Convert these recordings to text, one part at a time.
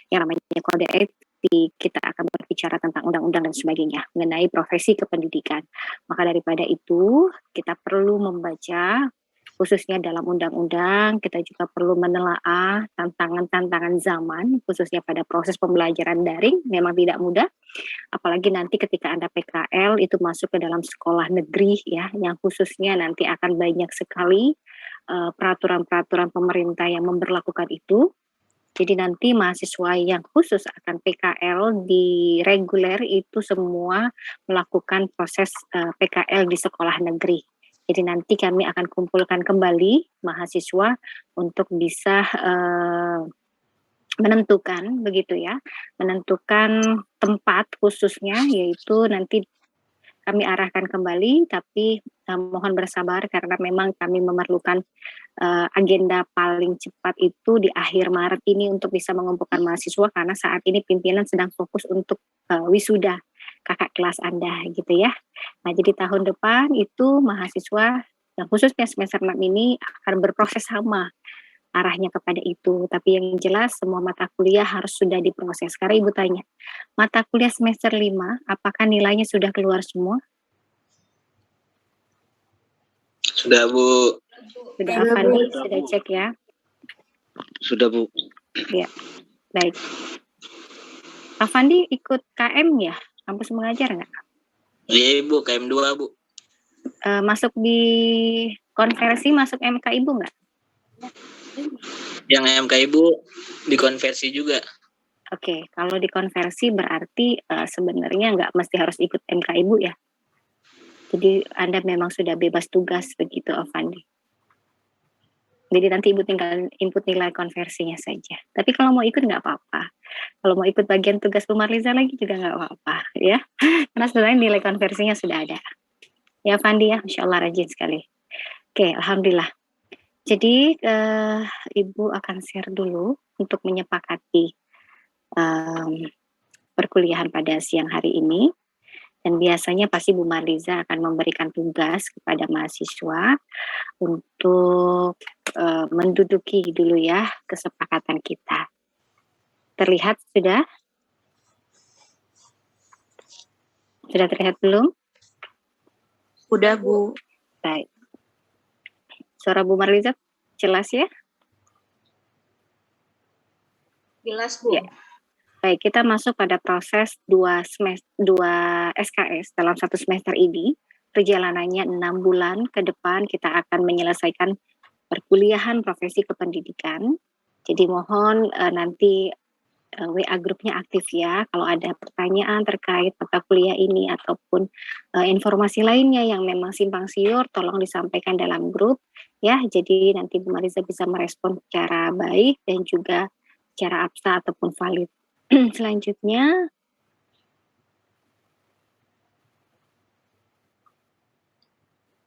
yang namanya kode etik, kita akan berbicara tentang undang-undang dan sebagainya mengenai profesi kependidikan. Maka daripada itu, kita perlu membaca khususnya dalam undang-undang, kita juga perlu menelaah tantangan-tantangan zaman, khususnya pada proses pembelajaran daring, memang tidak mudah, apalagi nanti ketika Anda PKL itu masuk ke dalam sekolah negeri ya, yang khususnya nanti akan banyak sekali peraturan-peraturan pemerintah yang memberlakukan itu. Jadi nanti mahasiswa yang khusus akan PKL di reguler itu semua melakukan proses PKL di sekolah negeri. Jadi nanti kami akan kumpulkan kembali mahasiswa untuk bisa menentukan begitu ya, menentukan tempat khususnya, yaitu nanti kami arahkan kembali, tapi mohon bersabar karena memang kami memerlukan agenda paling cepat itu di akhir Maret ini untuk bisa mengumpulkan mahasiswa, karena saat ini pimpinan sedang fokus untuk wisuda kakak kelas Anda gitu ya. Nah, jadi tahun depan itu mahasiswa yang khususnya semester 6 ini akan berproses sama arahnya kepada itu. Tapi yang jelas semua mata kuliah harus sudah diproses. Karena Ibu tanya, mata kuliah semester 5 apakah nilainya sudah keluar semua? Sudah, Bu. Sudah, Afandi, sudah cek ya? Sudah, Bu. Ya, baik. Afandi ikut KM ya? Kampus mengajar nggak? Iya, Bu. KM 2, Bu. Masuk di konversi, masuk MK Ibu nggak? Yang MK Ibu dikonversi juga. Oke, kalau dikonversi berarti sebenarnya nggak mesti harus ikut MK Ibu ya? Jadi Anda memang sudah bebas tugas begitu, Afandi. Jadi nanti Ibu tinggal input nilai konversinya saja. Tapi kalau mau ikut nggak apa-apa. Kalau mau ikut bagian tugas Bu Marliza lagi juga nggak apa-apa ya. Karena sebenarnya nilai konversinya sudah ada. Ya Fandi ya, Masya Allah rajin sekali. Oke, Alhamdulillah. Jadi Ibu akan share dulu untuk menyepakati perkuliahan pada siang hari ini. Dan biasanya pasti Bu Marliza akan memberikan tugas kepada mahasiswa untuk menduduki dulu ya kesepakatan kita. Terlihat sudah? Sudah terlihat belum? Udah, Bu. Baik. Suara Bu Marliza jelas ya? Jelas, Bu. Ya. Baik, kita masuk pada proses 2 SKS dalam satu semester ini. Perjalanannya 6 bulan ke depan kita akan menyelesaikan perkuliahan profesi kependidikan. Jadi mohon nanti WA grupnya aktif ya. Kalau ada pertanyaan terkait mata kuliah ini ataupun informasi lainnya yang memang simpang siur, tolong disampaikan dalam grup ya. Jadi nanti Bu Marliza bisa merespon secara baik dan juga secara abstrak ataupun valid. Selanjutnya,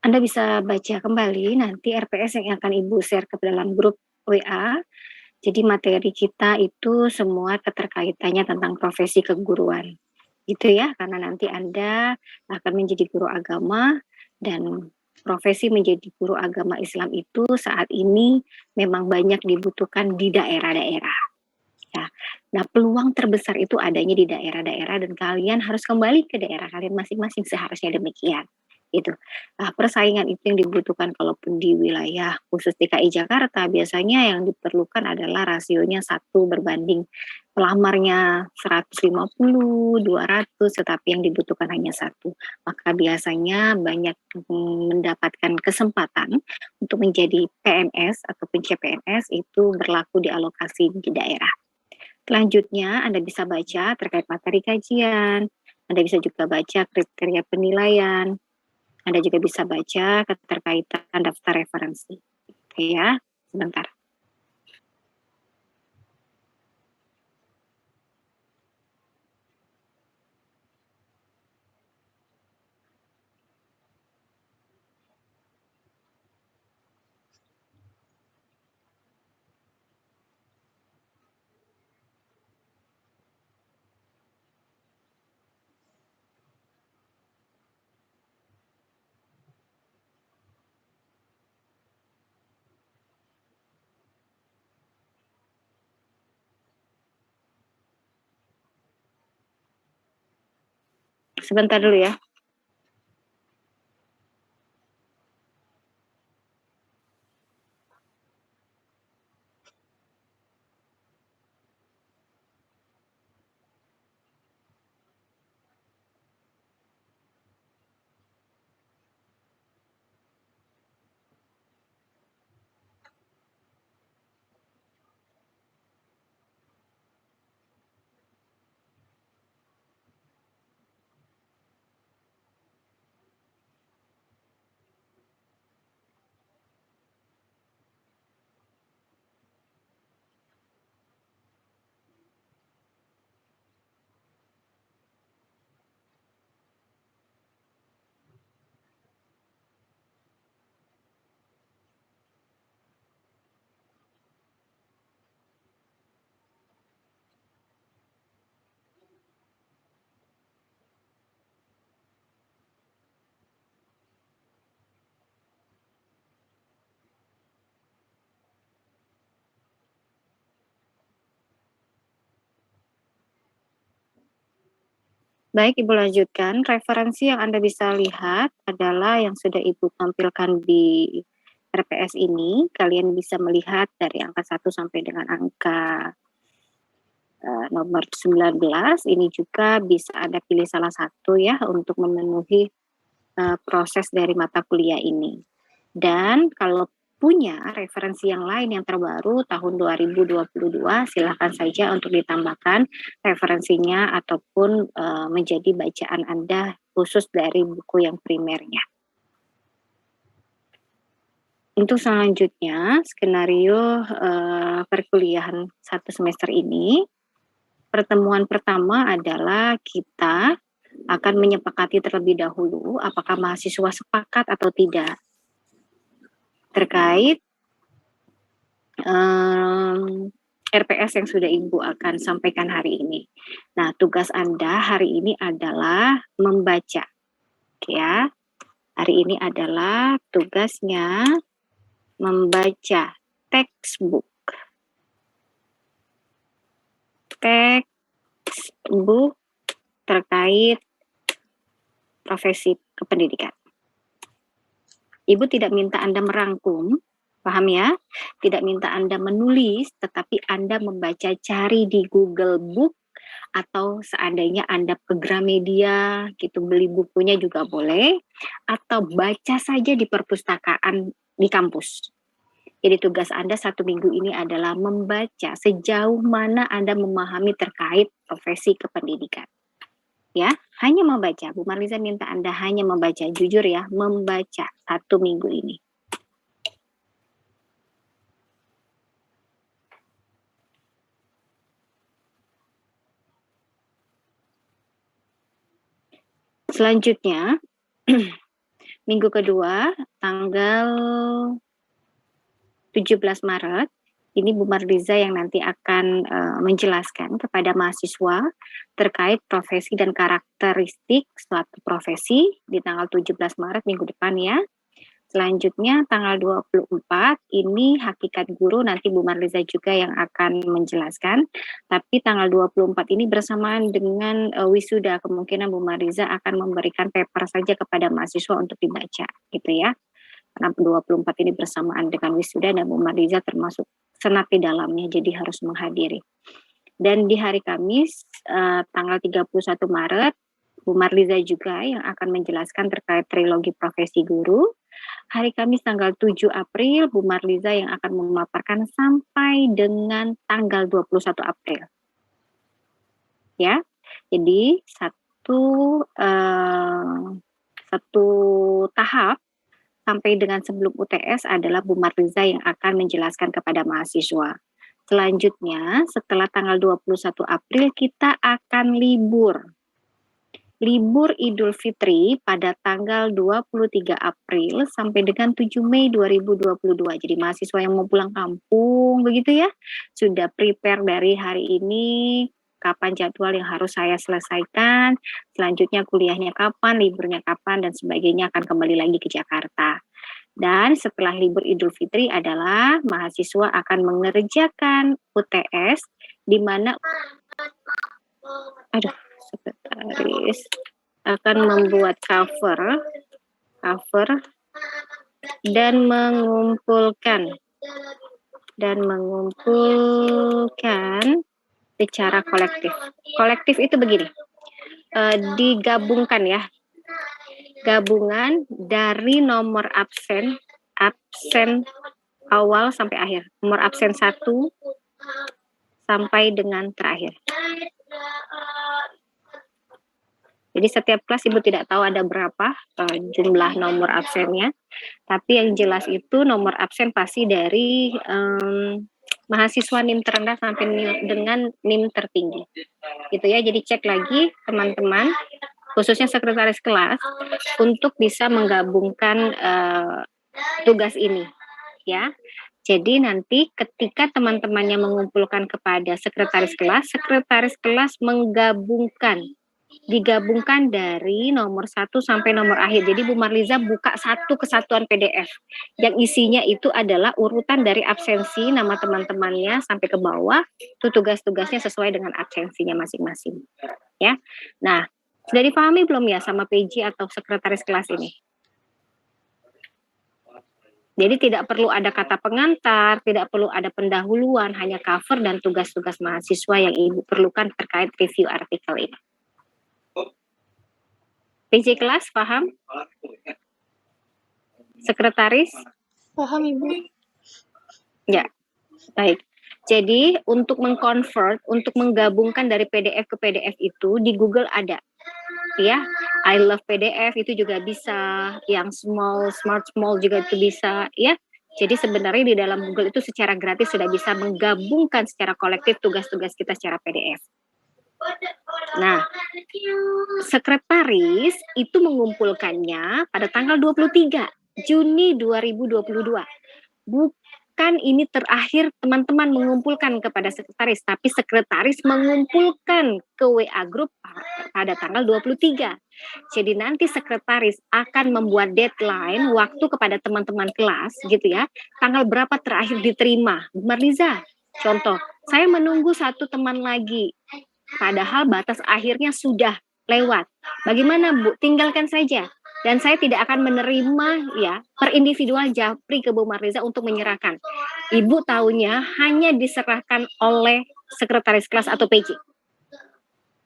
Anda bisa baca kembali nanti RPS yang akan Ibu share ke dalam grup WA. Jadi materi kita itu semua keterkaitannya tentang profesi keguruan. Gitu ya, karena nanti Anda akan menjadi guru agama dan profesi menjadi guru agama Islam itu saat ini memang banyak dibutuhkan di daerah-daerah. Ya. Nah, peluang terbesar itu adanya di daerah-daerah dan kalian harus kembali ke daerah kalian masing-masing, seharusnya demikian. Itu. Nah, persaingan itu yang dibutuhkan kalaupun di wilayah khusus DKI Jakarta biasanya yang diperlukan adalah rasionya 1 berbanding pelamarnya 150, 200, tetapi yang dibutuhkan hanya 1. Maka biasanya banyak mendapatkan kesempatan untuk menjadi PNS ataupun CPNS itu berlaku di alokasi di daerah. Selanjutnya Anda bisa baca terkait materi kajian, Anda bisa juga baca kriteria penilaian, Anda juga bisa baca keterkaitan daftar referensi. Oke ya, sebentar. Sebentar dulu ya. Baik, Ibu lanjutkan. Referensi yang Anda bisa lihat adalah yang sudah Ibu tampilkan di RPS ini. Kalian bisa melihat dari angka 1 sampai dengan angka nomor 19. Ini juga bisa Anda pilih salah satu ya untuk memenuhi proses dari mata kuliah ini. Dan kalau punya referensi yang lain yang terbaru tahun 2022, silakan saja untuk ditambahkan referensinya ataupun menjadi bacaan Anda khusus dari buku yang primernya. Untuk selanjutnya, skenario perkuliahan 1 semester ini, pertemuan pertama adalah kita akan menyepakati terlebih dahulu apakah mahasiswa sepakat atau tidak terkait RPS yang sudah Ibu akan sampaikan hari ini. Nah, tugas Anda hari ini adalah membaca. Ya, hari ini adalah tugasnya membaca textbook. Textbook terkait profesi kependidikan. Ibu tidak minta Anda merangkum, paham ya? Tidak minta Anda menulis, tetapi Anda membaca, cari di Google Book, atau seandainya Anda ke Gramedia, gitu, beli bukunya juga boleh, atau baca saja di perpustakaan di kampus. Jadi tugas Anda 1 minggu ini adalah membaca sejauh mana Anda memahami terkait profesi kependidikan. Ya, hanya membaca. Bu Marliza minta Anda hanya membaca, jujur ya, membaca 1 minggu ini. Selanjutnya, minggu kedua, tanggal 17 Maret, ini Bu Marliza yang nanti akan menjelaskan kepada mahasiswa terkait profesi dan karakteristik suatu profesi di tanggal 17 Maret minggu depan ya. Selanjutnya tanggal 24 ini hakikat guru, nanti Bu Marliza juga yang akan menjelaskan. Tapi tanggal 24 ini bersamaan dengan wisuda, kemungkinan Bu Marliza akan memberikan paper saja kepada mahasiswa untuk dibaca gitu ya. Karena 24 ini bersamaan dengan wisuda dan Bu Marliza termasuk senat di dalamnya, jadi harus menghadiri. Dan di hari Kamis tanggal 31 Maret Bu Marliza juga yang akan menjelaskan terkait trilogi profesi guru. Hari Kamis tanggal 7 April, Bu Marliza yang akan memaparkan sampai dengan tanggal 21 April. Ya, jadi satu tahap sampai dengan sebelum UTS adalah Bu Marliza yang akan menjelaskan kepada mahasiswa. Selanjutnya, setelah tanggal 21 April, kita akan libur. Libur Idul Fitri pada tanggal 23 April sampai dengan 7 Mei 2022. Jadi mahasiswa yang mau pulang kampung begitu ya, sudah prepare dari hari ini kapan jadwal yang harus saya selesaikan, selanjutnya kuliahnya kapan, liburnya kapan, dan sebagainya akan kembali lagi ke Jakarta. Dan setelah libur Idul Fitri adalah mahasiswa akan mengerjakan UTS di mana sekretaris akan membuat cover dan mengumpulkan secara kolektif. Kolektif itu begini, digabungkan ya, gabungan dari nomor absen awal sampai akhir, nomor absen 1 sampai dengan terakhir. Jadi setiap kelas Ibu tidak tahu ada berapa jumlah nomor absennya, tapi yang jelas itu nomor absen pasti dari mahasiswa NIM terendah sampai dengan NIM tertinggi. Gitu ya, jadi cek lagi teman-teman, khususnya sekretaris kelas, untuk bisa menggabungkan tugas ini. Ya, jadi nanti ketika teman-temannya mengumpulkan kepada sekretaris kelas digabungkan dari nomor 1 sampai nomor akhir. Jadi Bu Marliza buka satu kesatuan PDF yang isinya itu adalah urutan dari absensi nama teman-temannya sampai ke bawah, itu tugas-tugasnya sesuai dengan absensinya masing-masing. Ya, nah sudah dipahami belum ya sama PJ atau sekretaris kelas ini? Jadi tidak perlu ada kata pengantar, tidak perlu ada pendahuluan, hanya cover dan tugas-tugas mahasiswa yang Ibu perlukan terkait review artikel ini. PJ kelas, paham? Sekretaris? Paham, Ibu. Ya, baik. Jadi untuk untuk menggabungkan dari PDF ke PDF itu di Google ada. Ya, I love PDF itu juga bisa, yang smart small juga itu bisa, ya. Jadi sebenarnya di dalam Google itu secara gratis sudah bisa menggabungkan secara kolektif tugas-tugas kita secara PDF. Nah, sekretaris itu mengumpulkannya pada tanggal 23 Juni 2022. Bukan ini terakhir teman-teman mengumpulkan kepada sekretaris, tapi sekretaris mengumpulkan ke WA group pada tanggal 23. Jadi nanti sekretaris akan membuat deadline waktu kepada teman-teman kelas gitu ya. Tanggal berapa terakhir diterima. Bu Marliza, contoh, saya menunggu satu teman lagi. Padahal batas akhirnya sudah lewat. Bagaimana Bu? Tinggalkan saja. Dan saya tidak akan menerima ya per individual japri ke Bu Marliza untuk menyerahkan. Ibu tahunya hanya diserahkan oleh sekretaris kelas atau PJ.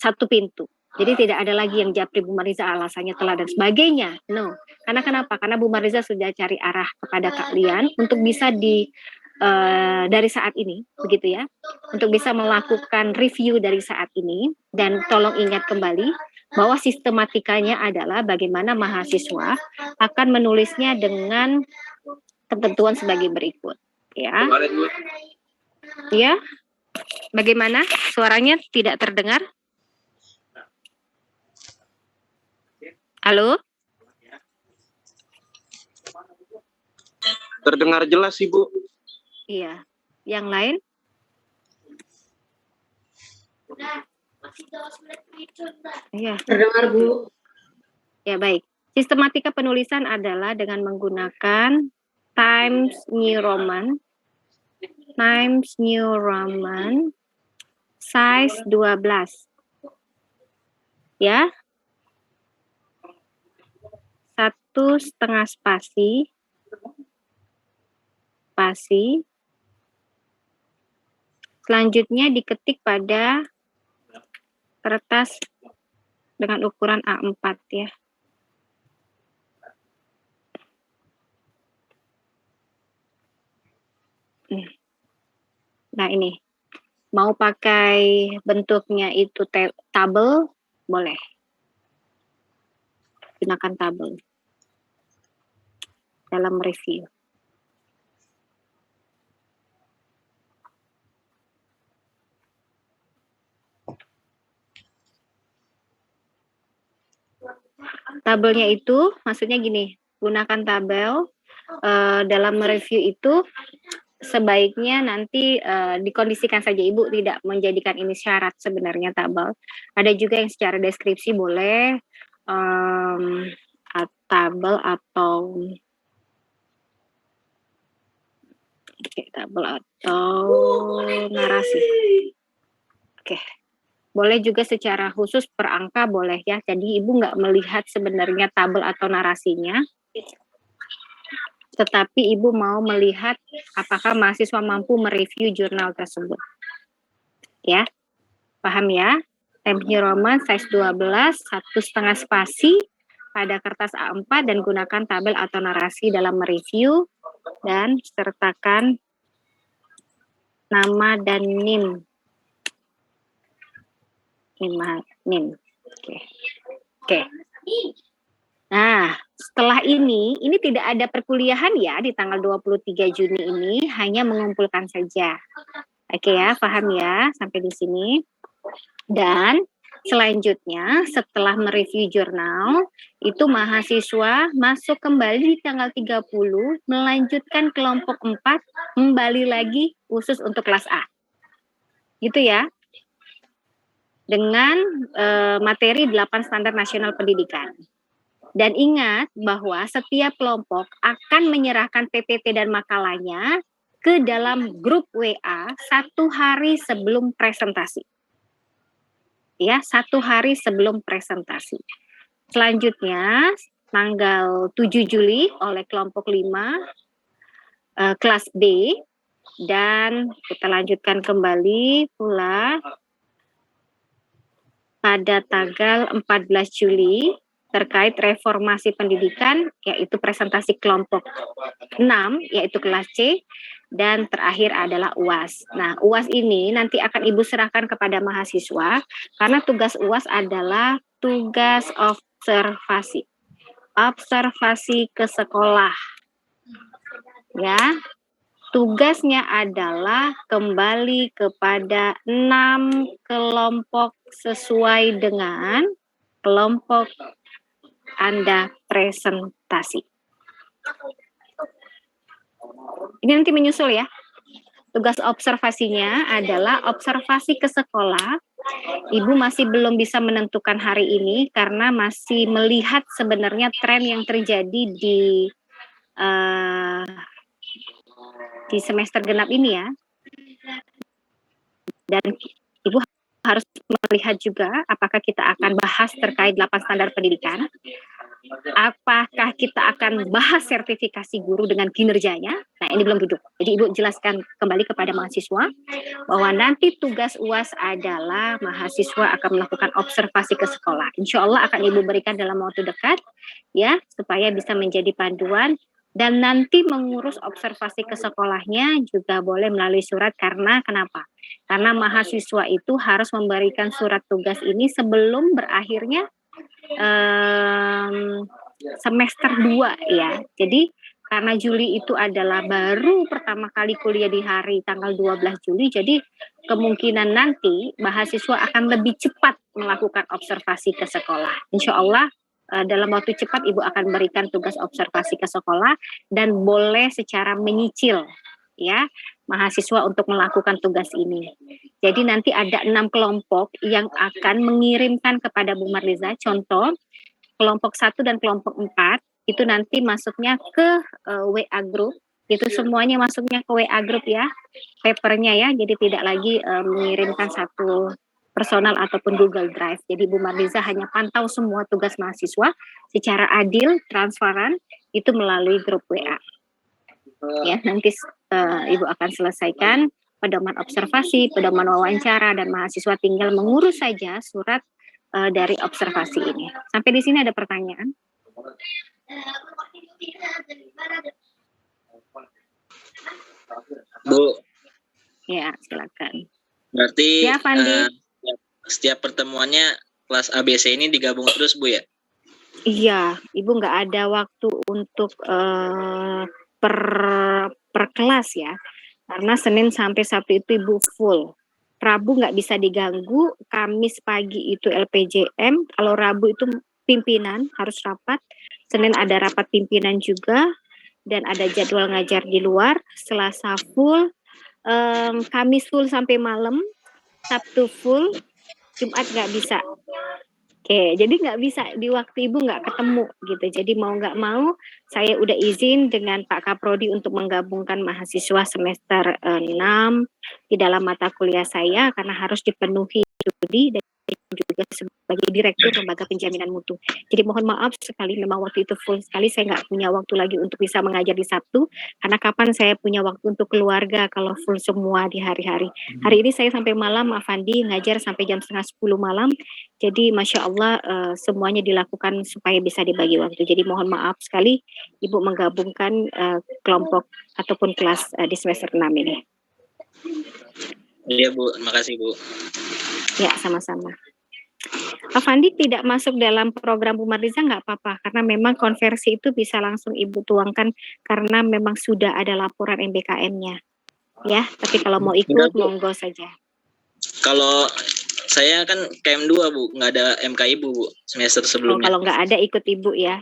Satu pintu. Jadi tidak ada lagi yang japri Bu Marliza alasannya telah dan sebagainya. No. Karena kenapa? Karena Bu Marliza sudah cari arah kepada kalian untuk bisa dari saat ini, begitu ya, untuk bisa melakukan review dari saat ini. Dan tolong ingat kembali bahwa sistematikanya adalah bagaimana mahasiswa akan menulisnya dengan ketentuan sebagai berikut. Ya, ya, bagaimana? Suaranya tidak terdengar? Halo? Terdengar jelas, Ibu. Iya. Yang lain? Iya. Terdengar, Bu. Ya, baik. Sistematika penulisan adalah dengan menggunakan Times New Roman size 12. Ya. 1,5 spasi. Selanjutnya diketik pada kertas dengan ukuran A4 ya. Nah ini, mau pakai bentuknya itu tabel, boleh. Gunakan tabel dalam review. Tabelnya itu maksudnya gini, gunakan tabel dalam mereview itu sebaiknya nanti dikondisikan saja, Ibu tidak menjadikan ini syarat sebenarnya tabel. Ada juga yang secara deskripsi boleh tabel atau tabel atau narasi. Oke. Boleh juga secara khusus per angka boleh ya. Jadi Ibu nggak melihat sebenarnya tabel atau narasinya, tetapi Ibu mau melihat apakah mahasiswa mampu mereview jurnal tersebut. Ya, paham ya? Times New Roman size 12, 1,5 spasi pada kertas A4 dan gunakan tabel atau narasi dalam mereview dan sertakan nama dan NIM. NIM. Oke. Nah, setelah ini tidak ada perkuliahan ya di tanggal 23 Juni ini, hanya mengumpulkan saja. Oke ya, paham ya sampai di sini. Dan selanjutnya setelah mereview jurnal, itu mahasiswa masuk kembali di tanggal 30, melanjutkan kelompok 4, kembali lagi khusus untuk kelas A. Gitu ya. Dengan materi 8 standar nasional pendidikan. Dan ingat bahwa setiap kelompok akan menyerahkan PPT dan makalahnya ke dalam grup WA 1 hari sebelum presentasi. Ya, 1 hari sebelum presentasi. Selanjutnya, tanggal 7 Juli oleh kelompok 5, kelas B, dan kita lanjutkan kembali pula pada tanggal 14 Juli terkait reformasi pendidikan, yaitu presentasi kelompok 6, yaitu kelas C, dan terakhir adalah UAS. Nah, UAS ini nanti akan Ibu serahkan kepada mahasiswa, karena tugas UAS adalah tugas observasi. Observasi ke sekolah. Ya, tugasnya adalah kembali kepada 6 kelompok sesuai dengan kelompok Anda presentasi. Ini nanti menyusul ya. Tugas observasinya adalah observasi ke sekolah. Ibu masih belum bisa menentukan hari ini karena masih melihat sebenarnya tren yang terjadi di semester genap ini ya. Dan Ibu harus melihat juga apakah kita akan bahas terkait 8 standar pendidikan. Apakah kita akan bahas sertifikasi guru dengan kinerjanya? Nah, ini belum duduk. Jadi Ibu jelaskan kembali kepada mahasiswa bahwa nanti tugas UAS adalah mahasiswa akan melakukan observasi ke sekolah. Insya Allah akan Ibu berikan dalam waktu dekat ya, supaya bisa menjadi panduan. Dan nanti mengurus observasi ke sekolahnya juga boleh melalui surat. Karena kenapa? Karena mahasiswa itu harus memberikan surat tugas ini sebelum berakhirnya semester 2 ya. Jadi karena Juli itu adalah baru pertama kali kuliah di hari tanggal 12 Juli, jadi kemungkinan nanti mahasiswa akan lebih cepat melakukan observasi ke sekolah. Insya Allah dalam waktu cepat Ibu akan berikan tugas observasi ke sekolah dan boleh secara menyicil ya mahasiswa untuk melakukan tugas ini. Jadi nanti ada 6 kelompok yang akan mengirimkan kepada Bu Marliza. Contoh kelompok 1 dan kelompok 4 itu nanti masuknya ke WA group. Itu semuanya masuknya ke WA group ya, papernya ya. Jadi tidak lagi mengirimkan satu personal ataupun Google Drive. Jadi Bu Marliza hanya pantau semua tugas mahasiswa secara adil, transparan, itu melalui grup WA. Ya, nanti Ibu akan selesaikan pedoman observasi, pedoman wawancara, dan mahasiswa tinggal mengurus saja surat dari observasi ini. Sampai di sini ada pertanyaan? Bu. Ya, silakan. Berarti ya, setiap pertemuannya kelas ABC ini digabung terus Bu ya? Iya, Ibu nggak ada waktu untuk per kelas ya, karena Senin sampai Sabtu itu Ibu full. Rabu nggak bisa diganggu, Kamis pagi itu LPJM, kalau Rabu itu pimpinan harus rapat, Senin ada rapat pimpinan juga, dan ada jadwal ngajar di luar, Selasa full, Kamis full sampai malam, Sabtu full, Jumat nggak bisa. Oke, jadi nggak bisa di waktu Ibu nggak ketemu gitu. Jadi mau nggak mau saya udah izin dengan Pak Kaprodi untuk menggabungkan mahasiswa semester 6 di dalam mata kuliah saya karena harus dipenuhi studi dan juga sebagai direktur lembaga penjaminan mutu. Jadi mohon maaf sekali memang waktu itu full sekali saya nggak punya waktu lagi untuk bisa mengajar di Sabtu karena kapan saya punya waktu untuk keluarga kalau full semua di hari-hari. Hari ini saya sampai malam Afandi ngajar sampai jam setengah 10 malam. Jadi Masya Allah semuanya dilakukan supaya bisa dibagi waktu. Jadi mohon maaf sekali Ibu menggabungkan kelompok ataupun kelas di semester 6 ini. Iya Bu, makasih Bu. Ya, sama-sama. Pak Fandi tidak masuk dalam program Bu Marliza nggak apa-apa, karena memang konversi itu bisa langsung Ibu tuangkan karena memang sudah ada laporan MBKM-nya. Ya, tapi kalau mau ikut, monggo saja. Kalau saya kan KM2 Bu, nggak ada MK Ibu Bu, semester sebelumnya. Kalau nggak ada ikut Ibu ya.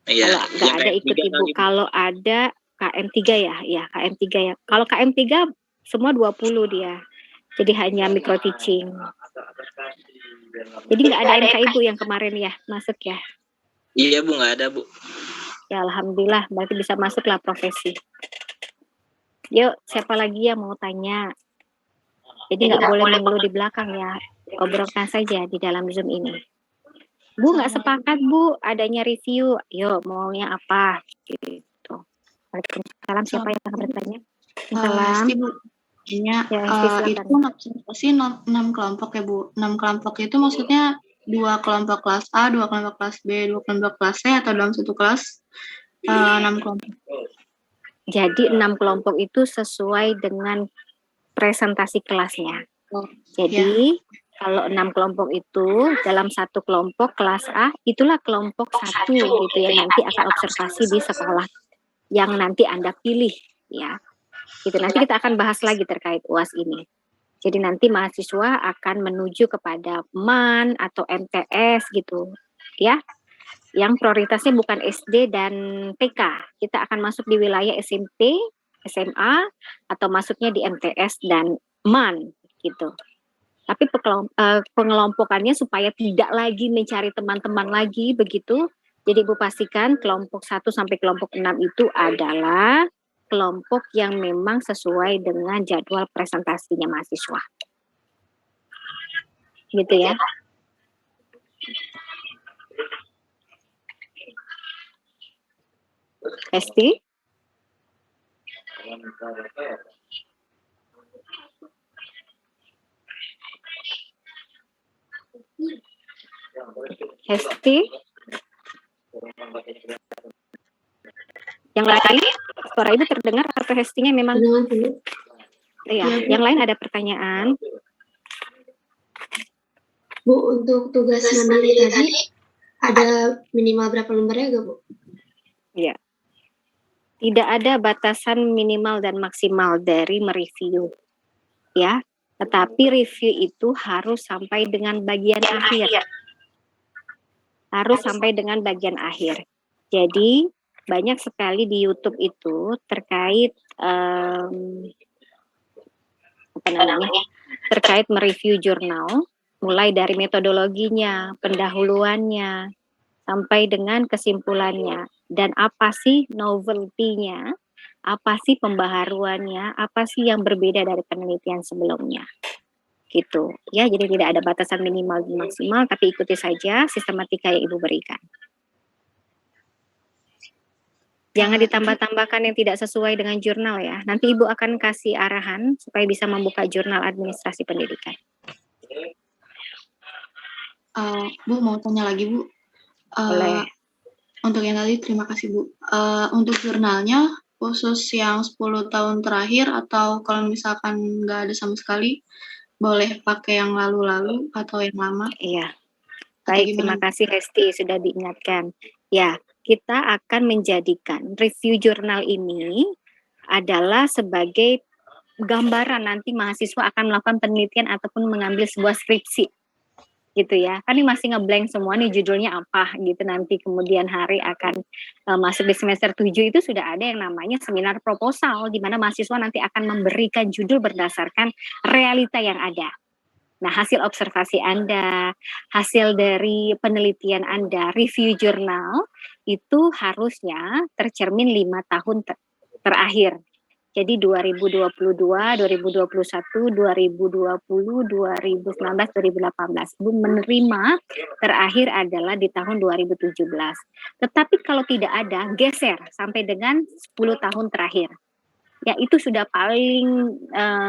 Iya, kalau nggak ada ikut Ibu, kalau ada KM3 ya KM3 ya. Kalau KM3 semua 20 dia. Jadi hanya micro teaching. Jadi nggak ada MK Ibu yang kemarin ya masuk ya? Iya Bu, nggak ada Bu. Ya Alhamdulillah, berarti bisa masuklah profesi. Yuk, siapa lagi yang mau tanya? Jadi nggak boleh mengeluh di belakang ya, obrolkan saja di dalam Zoom ini. Bu nggak sepakat Bu, adanya review. Yuk, maunya apa? Gitu. Waalaikumsalam, siapa yang akan bertanya? Salam. Ya, itu sih 6 kelompok ya Bu. 6 kelompok itu maksudnya 2 kelompok kelas A, 2 kelompok kelas B, 2 kelompok kelas C atau dalam satu kelas 6 kelompok? Jadi 6 kelompok itu sesuai dengan presentasi kelasnya. Jadi kalau 6 kelompok itu dalam satu kelompok kelas A itulah kelompok 1 gitu ya, nanti akan observasi di sekolah yang nanti Anda pilih ya. Gitu, nanti kita akan bahas lagi terkait UAS ini. Jadi nanti mahasiswa akan menuju kepada MAN atau MTS gitu ya. Yang prioritasnya bukan SD dan TK. Kita akan masuk di wilayah SMP, SMA atau masuknya di MTS dan MAN gitu. Tapi pengelompokannya supaya tidak lagi mencari teman-teman lagi begitu. Jadi Ibu pastikan kelompok 1 sampai kelompok 6 itu adalah kelompok yang memang sesuai dengan jadwal presentasinya mahasiswa. Gitu ya. Hesti? Hesti? Yang lain, suara Ibu terdengar atau Hestinya memang? Iya, yang lain ada pertanyaan? Bu, untuk tugas mandiri tadi ada minimal berapa lembarnya gak Bu? Iya. Tidak ada batasan minimal dan maksimal dari mereview. Ya, tetapi review itu harus sampai dengan bagian akhir. Harus sampai dengan bagian akhir. Jadi banyak sekali di YouTube itu terkait terkait mereview jurnal, mulai dari metodologinya, pendahuluannya, sampai dengan kesimpulannya. Dan apa sih novelty-nya, apa sih pembaharuannya, apa sih yang berbeda dari penelitian sebelumnya. Gitu ya, jadi tidak ada batasan minimal dan maksimal, tapi ikuti saja sistematika yang Ibu berikan. Jangan ditambah-tambahkan yang tidak sesuai dengan jurnal ya. Nanti Ibu akan kasih arahan supaya bisa membuka jurnal administrasi pendidikan. Bu mau tanya lagi Bu. Boleh. Untuk yang tadi terima kasih Bu. Untuk jurnalnya khusus yang 10 tahun terakhir atau kalau misalkan nggak ada sama sekali boleh pakai yang lalu-lalu atau yang lama? Iya. Baik, terima kasih Hesti sudah diingatkan. Ya, kita akan menjadikan review jurnal ini adalah sebagai gambaran nanti mahasiswa akan melakukan penelitian ataupun mengambil sebuah skripsi. Gitu ya. Kan ini masih ngeblank semua nih judulnya apa gitu, nanti kemudian hari akan masuk di semester 7 itu sudah ada yang namanya seminar proposal di mana mahasiswa nanti akan memberikan judul berdasarkan realita yang ada. Nah, hasil observasi Anda, hasil dari penelitian Anda, review jurnal, itu harusnya tercermin 5 tahun terakhir. Jadi 2022, 2021, 2020, 2019, 2018. Bu menerima terakhir adalah di tahun 2017. Tetapi kalau tidak ada, geser sampai dengan 10 tahun terakhir. Ya, itu sudah paling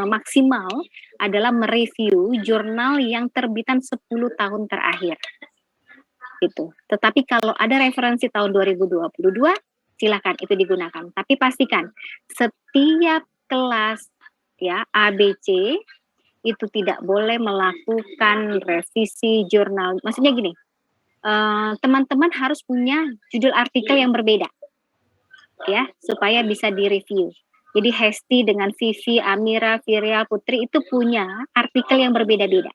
maksimal adalah mereview jurnal yang terbitan 10 tahun terakhir. Gitu. Tetapi kalau ada referensi tahun 2022, silakan itu digunakan. Tapi pastikan setiap kelas ya ABC itu tidak boleh melakukan revisi jurnal. Maksudnya gini, teman-teman harus punya judul artikel yang berbeda, ya, supaya bisa direview. Jadi Hesti dengan Vivi, Amira, Virial, Putri itu punya artikel yang berbeda-beda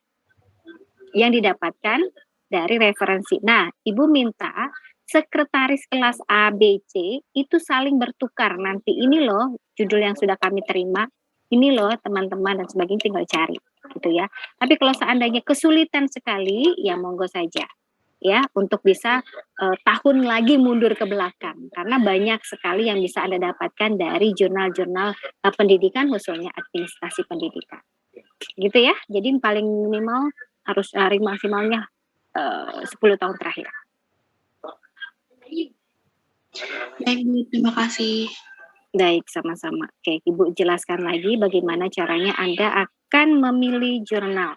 yang didapatkan dari referensi. Nah, Ibu minta sekretaris kelas A, B, C itu saling bertukar. Nanti ini loh judul yang sudah kami terima, ini loh teman-teman dan sebagainya, tinggal cari gitu ya. Tapi kalau seandainya kesulitan sekali, ya monggo saja ya untuk bisa tahun lagi mundur ke belakang, karena banyak sekali yang bisa Anda dapatkan dari jurnal-jurnal pendidikan, khususnya administrasi pendidikan. Gitu ya. Jadi paling minimal harus maksimalnya 10 tahun terakhir. Baik, Bu, terima kasih. Baik, sama-sama. Oke, Ibu jelaskan lagi bagaimana caranya Anda akan memilih jurnal.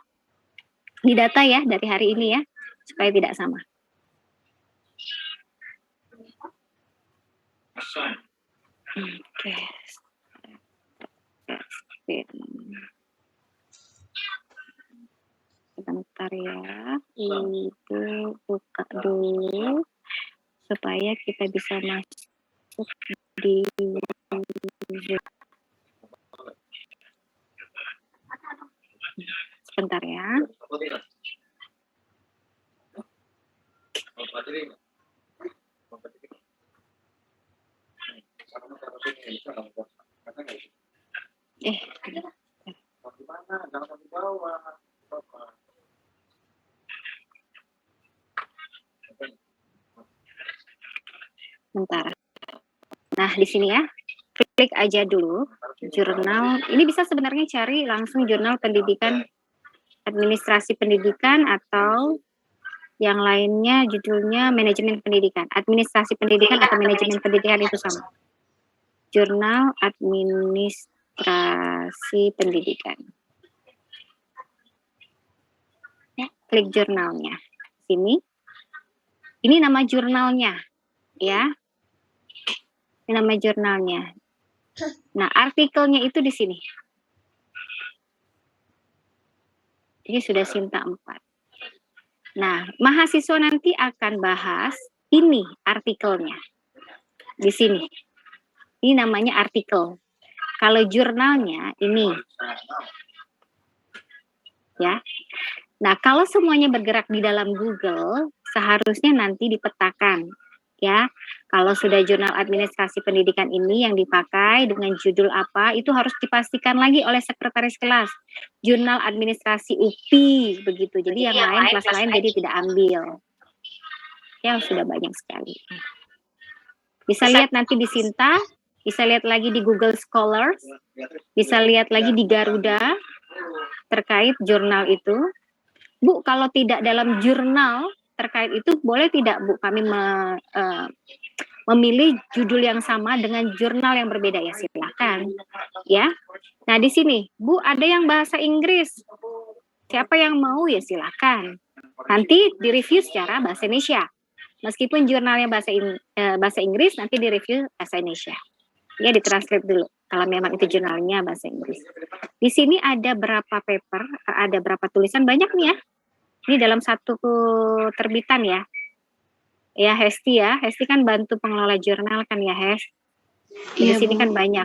Didata ya dari hari ini ya, supaya tidak sama. Oke. Sebentar ya, Ibu buka dulu supaya kita bisa masuk di sebentar ya. Bentar. Nah, di sini ya, klik aja dulu jurnal. Ini bisa sebenarnya cari langsung jurnal pendidikan, administrasi pendidikan, atau yang lainnya judulnya manajemen pendidikan. Administrasi pendidikan atau manajemen pendidikan itu sama. Jurnal administrasi pendidikan. Ya, klik jurnalnya. Sini. Ini nama jurnalnya, ya. Ini nama jurnalnya. Nah, artikelnya itu di sini. Ini sudah Sinta 4. Nah, mahasiswa nanti akan bahas ini artikelnya. Di sini. Ini namanya artikel. Kalau jurnalnya ini. Ya. Nah, kalau semuanya bergerak di dalam Google, seharusnya nanti dipetakan. Ya, kalau sudah jurnal administrasi pendidikan ini yang dipakai dengan judul apa, itu harus dipastikan lagi oleh sekretaris kelas. Jurnal administrasi UPI, begitu. Jadi yang lain, kelas lain jadi tidak ambil. Ya, sudah banyak sekali. Bisa lihat nanti di Sinta, bisa lihat lagi di Google Scholars, bisa lihat lagi di Garuda, terkait jurnal itu. Bu, kalau tidak dalam jurnal terkait itu, boleh tidak Bu kami memilih judul yang sama dengan jurnal yang berbeda? Ya silakan ya. Nah di sini Bu ada yang bahasa Inggris, siapa yang mau ya silakan, nanti direview secara bahasa Indonesia, meskipun jurnalnya bahasa Inggris, nanti direview bahasa Indonesia ya, ditranslate dulu kalau memang itu jurnalnya bahasa Inggris. Di sini ada berapa paper, ada berapa tulisan, banyak nih ya. Ini dalam satu terbitan ya. Ya Hesti ya. Hesti kan bantu pengelola jurnal kan ya Hes. Di sini kan banyak.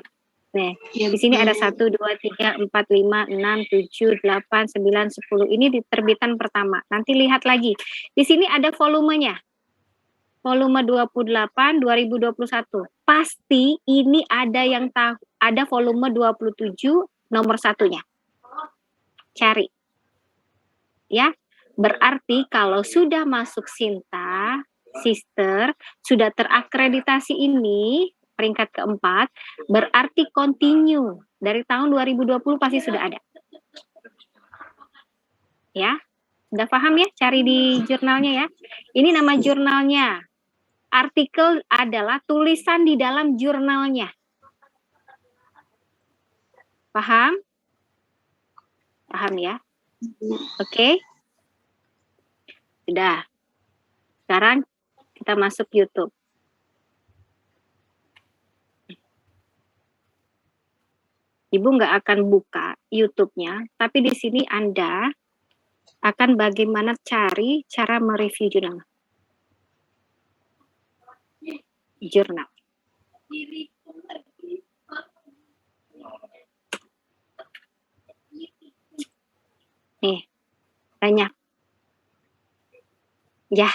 Nih, di sini ada 1, 2, 3, 4, 5, 6, 7, 8, 9, 10. Ini di terbitan pertama. Nanti lihat lagi. Di sini ada volumenya. Volume 28 2021. Pasti ini ada yang tahu, ada volume 27 nomor 1-nya. Cari. ya. Berarti kalau sudah masuk Sinta, Sister, sudah terakreditasi ini, peringkat keempat, berarti continue. Dari tahun 2020 pasti sudah ada. Ya, sudah paham ya? Cari di jurnalnya ya. Ini nama jurnalnya. Artikel adalah tulisan di dalam jurnalnya. Paham? Paham ya? Oke. Sudah. Sekarang kita masuk YouTube. Ibu nggak akan buka YouTube-nya, tapi di sini Anda akan bagaimana cari cara mereview jurnal. Jurnal. Nih, banyak. Ya,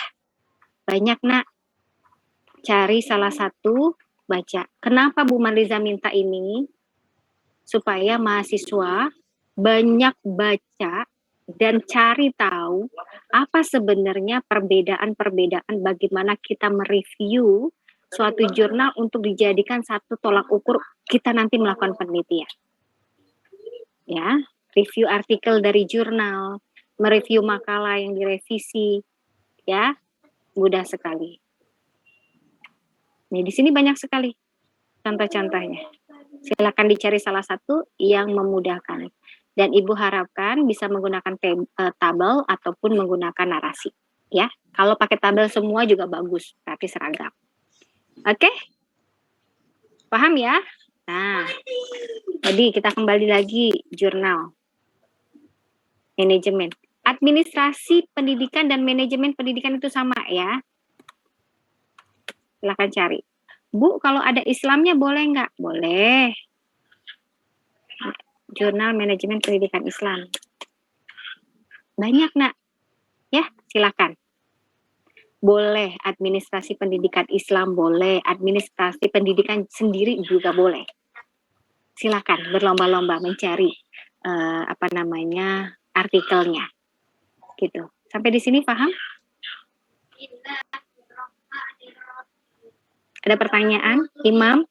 banyak nak. Cari salah satu, baca. Kenapa Bu Marliza minta ini? Supaya mahasiswa banyak baca dan cari tahu apa sebenarnya perbedaan-perbedaan bagaimana kita mereview suatu jurnal untuk dijadikan satu tolak ukur kita nanti melakukan penelitian. Ya, review artikel dari jurnal, mereview makalah yang direvisi, ya, mudah sekali. Nih, di sini banyak sekali contoh-contohnya. Silakan dicari salah satu yang memudahkan. Dan Ibu harapkan bisa menggunakan tabel ataupun menggunakan narasi. Ya, kalau pakai tabel semua juga bagus, tapi seragam. Oke? Paham ya? Nah, jadi kita kembali lagi jurnal. Manajemen. Administrasi pendidikan dan manajemen pendidikan itu sama ya. Silakan cari. Bu, kalau ada Islamnya boleh nggak? Boleh. Jurnal Manajemen Pendidikan Islam. Banyak nak. Ya, silakan. Boleh. Administrasi pendidikan Islam boleh. Administrasi pendidikan sendiri juga boleh. Silakan berlomba-lomba mencari artikelnya. Gitu. Sampai di sini paham? Ada pertanyaan, Imam?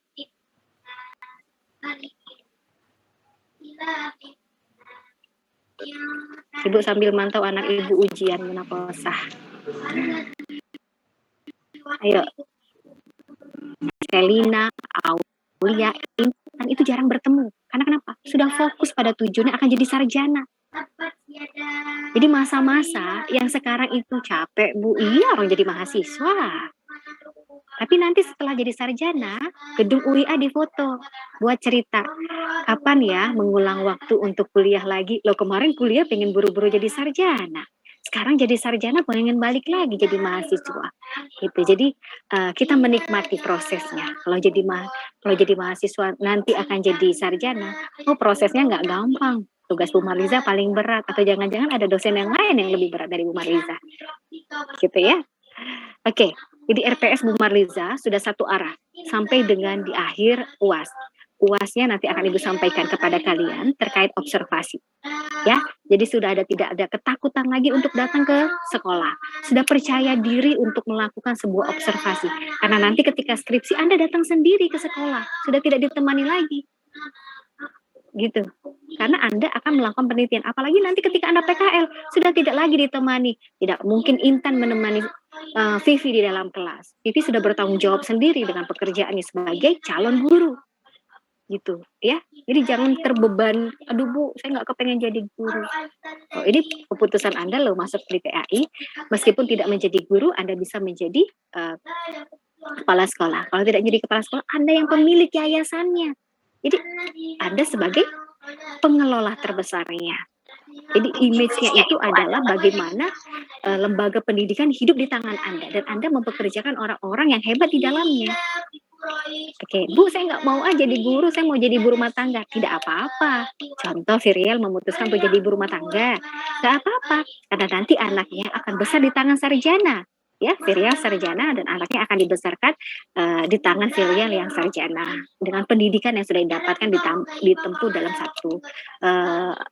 Ibu sambil mantau anak ibu ujian munaphasah. Ayo. Selina, Aulia, Intan itu jarang bertemu. Karena kenapa? Sudah fokus pada tujuannya akan jadi sarjana. Jadi masa-masa yang sekarang itu capek, Bu. Iya, orang jadi mahasiswa. Tapi nanti setelah jadi sarjana, gedung UIA difoto buat cerita. Kapan ya mengulang waktu untuk kuliah lagi? Loh kemarin kuliah pengen buru-buru jadi sarjana. Sekarang jadi sarjana pengen balik lagi jadi mahasiswa. Gitu. Jadi kita menikmati prosesnya. Kalau jadi mahasiswa nanti akan jadi sarjana, prosesnya nggak gampang. Tugas Bu Marliza paling berat atau jangan-jangan ada dosen yang lain yang lebih berat dari Bu Marliza. Gitu ya. Oke. Jadi RPS Bu Marliza sudah satu arah sampai dengan di akhir UAS. UASnya nanti akan Ibu sampaikan kepada kalian terkait observasi. Ya, jadi sudah tidak ada ketakutan lagi untuk datang ke sekolah. Sudah percaya diri untuk melakukan sebuah observasi. Karena nanti ketika skripsi Anda datang sendiri ke sekolah, sudah tidak ditemani lagi. Gitu. Karena Anda akan melakukan penelitian. Apalagi nanti ketika Anda PKL, sudah tidak lagi ditemani. Tidak mungkin Intan menemani Vivi di dalam kelas. Vivi sudah bertanggung jawab sendiri dengan pekerjaannya sebagai calon guru. Gitu ya. Jadi jangan terbeban, aduh Bu, saya nggak kepengen jadi guru. Oh, ini keputusan Anda loh masuk di PAI. Meskipun tidak menjadi guru, Anda bisa menjadi kepala sekolah. Kalau tidak jadi kepala sekolah, Anda yang pemilik yayasannya. Jadi Anda sebagai pengelola terbesarnya. Jadi image-nya itu adalah bagaimana lembaga pendidikan hidup di tangan Anda. Dan Anda mempekerjakan orang-orang yang hebat di dalamnya. Oke, Bu, saya nggak mau jadi guru, saya mau jadi ibu rumah tangga. Tidak apa-apa. Contoh, Viriel memutuskan untuk jadi ibu rumah tangga. Nggak apa-apa, karena nanti anaknya akan besar di tangan sarjana. ya, filial sarjana, dan anaknya akan dibesarkan di tangan filial yang sarjana dengan pendidikan yang sudah didapatkan ditempuh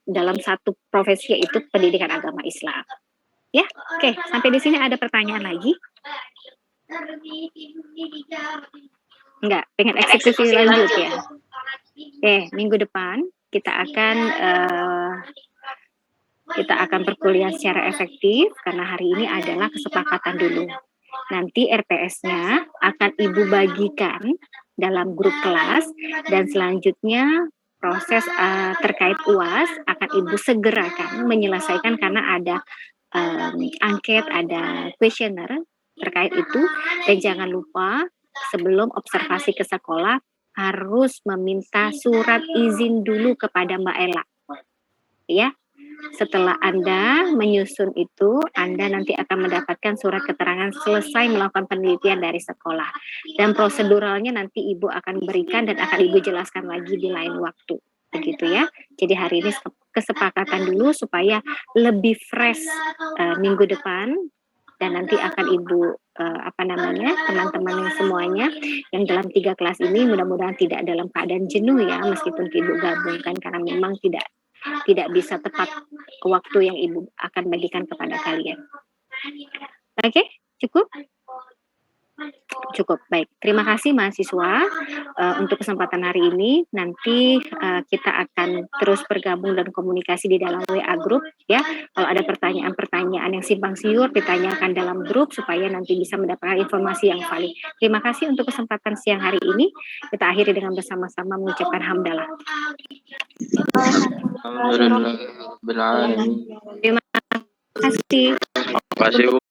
dalam satu profesi, yaitu pendidikan agama Islam. Ya, oke. Sampai di sini ada pertanyaan lagi? Enggak, pengen eksekusi lanjut ya? Oke, minggu depan kita akan berkuliah secara efektif karena hari ini adalah kesepakatan dulu. Nanti RPS-nya akan Ibu bagikan dalam grup kelas, dan selanjutnya proses terkait UAS akan Ibu segerakan menyelesaikan karena ada angket, ada kuesioner terkait itu. Dan jangan lupa sebelum observasi ke sekolah harus meminta surat izin dulu kepada Mbak Ella. Ya. Setelah Anda menyusun itu, Anda nanti akan mendapatkan surat keterangan selesai melakukan penelitian dari sekolah. Dan proseduralnya nanti Ibu akan berikan dan akan Ibu jelaskan lagi di lain waktu. Begitu ya. Jadi hari ini kesepakatan dulu supaya lebih fresh minggu depan, dan nanti akan Ibu teman-teman yang semuanya yang dalam 3 kelas ini mudah-mudahan tidak dalam keadaan jenuh ya, meskipun Ibu gabungkan karena memang tidak bisa tepat waktu yang Ibu akan bagikan kepada kalian. Oke, cukup? Cukup, baik. Terima kasih mahasiswa untuk kesempatan hari ini. Nanti kita akan terus bergabung dan komunikasi di dalam WA group ya. Kalau ada pertanyaan-pertanyaan yang simpang siur, ditanyakan dalam grup supaya nanti bisa mendapatkan informasi yang valid. Terima kasih untuk kesempatan siang hari ini. Kita akhiri dengan bersama-sama mengucapkan hamdalah. Alhamdulillah. Terima kasih. Terima kasih, Bu.